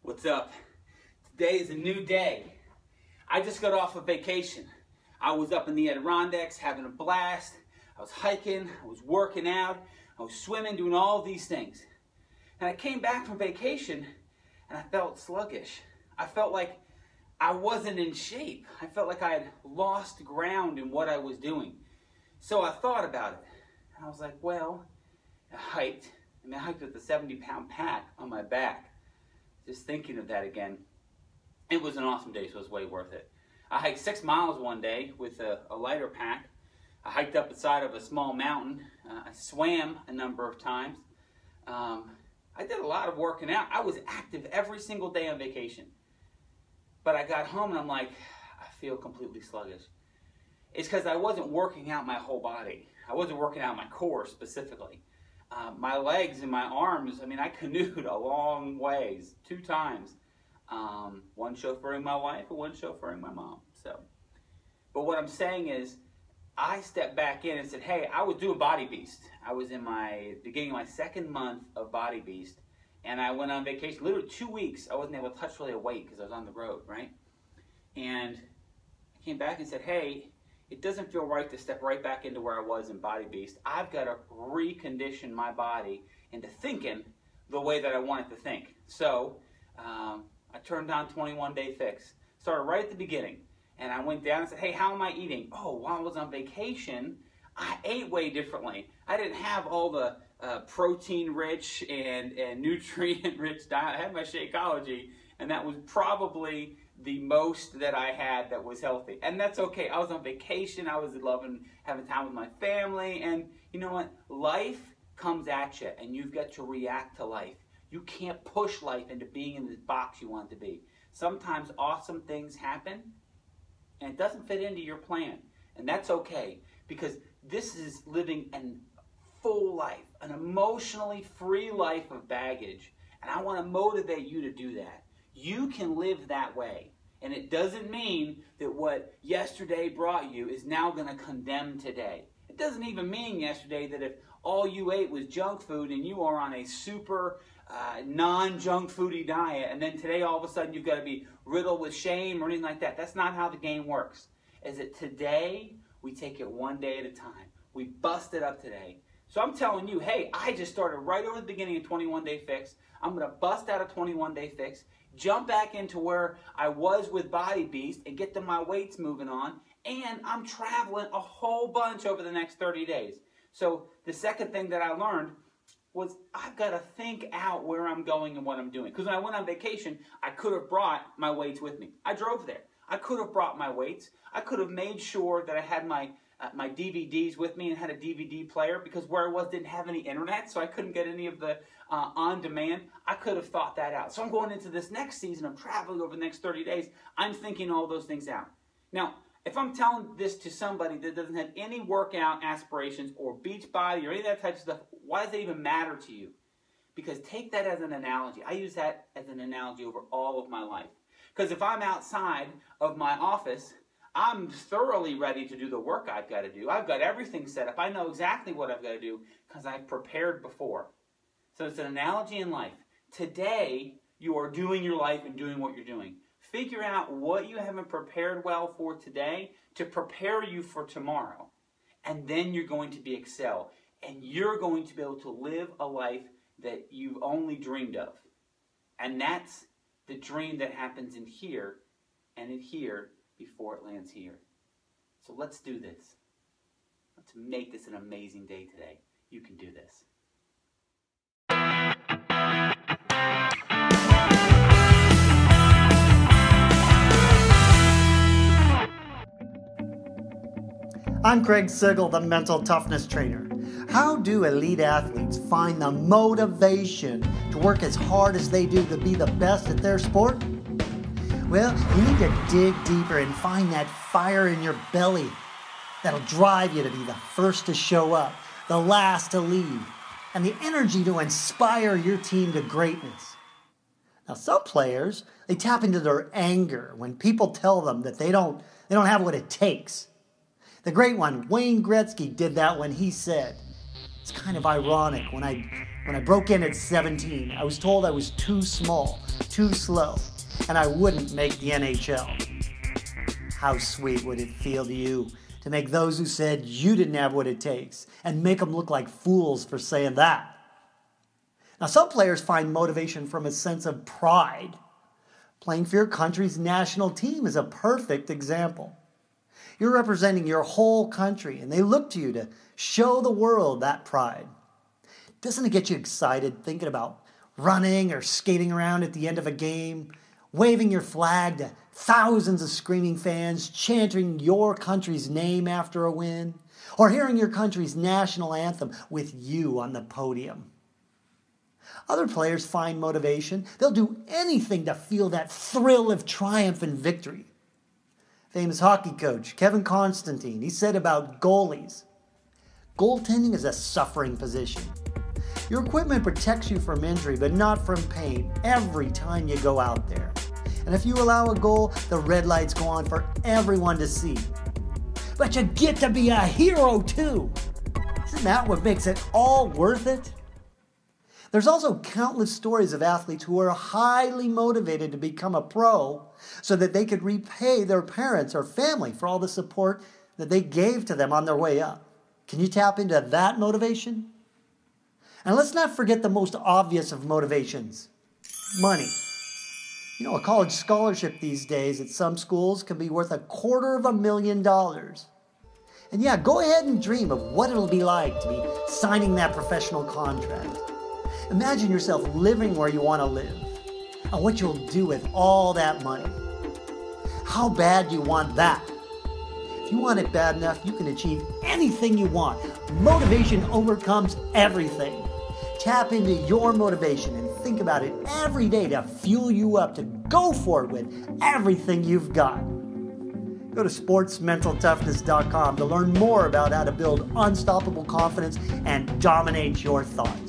What's up? Today is a new day. I just got off of vacation. I was up in the Adirondacks having a blast. I was hiking, I was working out, I was swimming, doing all of these things. And I came back from vacation and I felt sluggish. I felt like I wasn't in shape. I felt like I had lost ground in what I was doing. So I thought about it. And I was like, well, I hiked with a 70-pound pack on my back. Just thinking of that again. It was an awesome day, so it was way worth it. I hiked 6 miles one day with a lighter pack. I hiked up the side of a small mountain. I swam a number of times. I did a lot of working out. I was active every single day on vacation. But I got home and I'm like, I feel completely sluggish. It's because I wasn't working out my whole body. I wasn't working out my core specifically. My legs and my arms, I canoed a long ways, 2 times. One chauffeuring my wife and one chauffeuring my mom. But what I'm saying is, I stepped back in and said, hey, I was doing Body Beast. I was in my beginning of my 2nd month of Body Beast. And I went on vacation, literally 2 weeks. I wasn't able to touch really a weight because I was on the road, right? And I came back and said, hey, it doesn't feel right to step right back into where I was in Body Beast. I've got to recondition my body into thinking the way that I want it to think. So I turned on 21-day fix. Started right at the beginning. And I went down and said, hey, how am I eating? Oh, while I was on vacation, I ate way differently. I didn't have all the protein-rich and nutrient-rich diet. I had my Shakeology, and that was probably the most that I had that was healthy. And that's okay. I was on vacation. I was loving having time with my family. And you know what? Life comes at you, and you've got to react to life. You can't push life into being in the box you want it to be. Sometimes awesome things happen, and it doesn't fit into your plan. And that's okay, because this is living a full life, an emotionally free life of baggage. And I want to motivate you to do that. You can live that way. And it doesn't mean that what yesterday brought you is now going to condemn today. It doesn't even mean yesterday that if all you ate was junk food and you are on a super non-junk foody diet, and then today all of a sudden you've got to be riddled with shame or anything like that. That's not how the game works. Is that today we take it one day at a time. We bust it up today. So I'm telling you, hey, I just started right over the beginning of 21-day fix. I'm going to bust out a 21-day fix, jump back into where I was with Body Beast and get my weights moving on, and I'm traveling a whole bunch over the next 30 days. So the second thing that I learned was I've got to think out where I'm going and what I'm doing. Because when I went on vacation, I could have brought my weights with me. I drove there. I could have brought my weights. I could have made sure that I had my DVDs with me and had a DVD player, because where I was didn't have any internet, so I couldn't get any of the on-demand. I could have thought that out. So I'm going into this next season of traveling over the next 30 days. I'm thinking all those things out. Now, if I'm telling this to somebody that doesn't have any workout aspirations or beach body or any of that type of stuff, why does it even matter to you? Because take that as an analogy. I use that as an analogy over all of my life. Because if I'm outside of my office, I'm thoroughly ready to do the work I've got to do. I've got everything set up. I know exactly what I've got to do because I've prepared before. So it's an analogy in life. Today, you are doing your life and doing what you're doing. Figure out what you haven't prepared well for today to prepare you for tomorrow. And then you're going to be excel. And you're going to be able to live a life that you've only dreamed of. And that's the dream that happens in here and in here before it lands here. So let's do this. Let's make this an amazing day today. You can do this. I'm Craig Sigel, the mental toughness trainer. How do elite athletes find the motivation to work as hard as they do to be the best at their sport? Well, you need to dig deeper and find that fire in your belly that'll drive you to be the first to show up, the last to leave, and the energy to inspire your team to greatness. Now, some players, they tap into their anger when people tell them that they don't have what it takes. The great one, Wayne Gretzky, did that when he said, "It's kind of ironic when I When I broke in at 17, I was told I was too small, too slow, and I wouldn't make the NHL. How sweet would it feel to you to make those who said you didn't have what it takes and make them look like fools for saying that? Now, some players find motivation from a sense of pride. Playing for your country's national team is a perfect example. You're representing your whole country, and they look to you to show the world that pride. Doesn't it get you excited thinking about running or skating around at the end of a game, waving your flag to thousands of screaming fans, chanting your country's name after a win, or hearing your country's national anthem with you on the podium? Other players find motivation. They'll do anything to feel that thrill of triumph and victory. Famous hockey coach Kevin Constantine, he said about goalies, "Goaltending is a suffering position. Your equipment protects you from injury, but not from pain every time you go out there. And if you allow a goal, the red lights go on for everyone to see. But you get to be a hero too. Isn't that what makes it all worth it?" There's also countless stories of athletes who are highly motivated to become a pro so that they could repay their parents or family for all the support that they gave to them on their way up. Can you tap into that motivation? And let's not forget the most obvious of motivations, money. You know, a college scholarship these days at some schools can be worth $250,000. And yeah, go ahead and dream of what it'll be like to be signing that professional contract. Imagine yourself living where you want to live and what you'll do with all that money. How bad do you want that? If you want it bad enough, you can achieve anything you want. Motivation overcomes everything. Tap into your motivation and think about it every day to fuel you up to go for it with everything you've got. Go to sportsmentaltoughness.com to learn more about how to build unstoppable confidence and dominate your thoughts.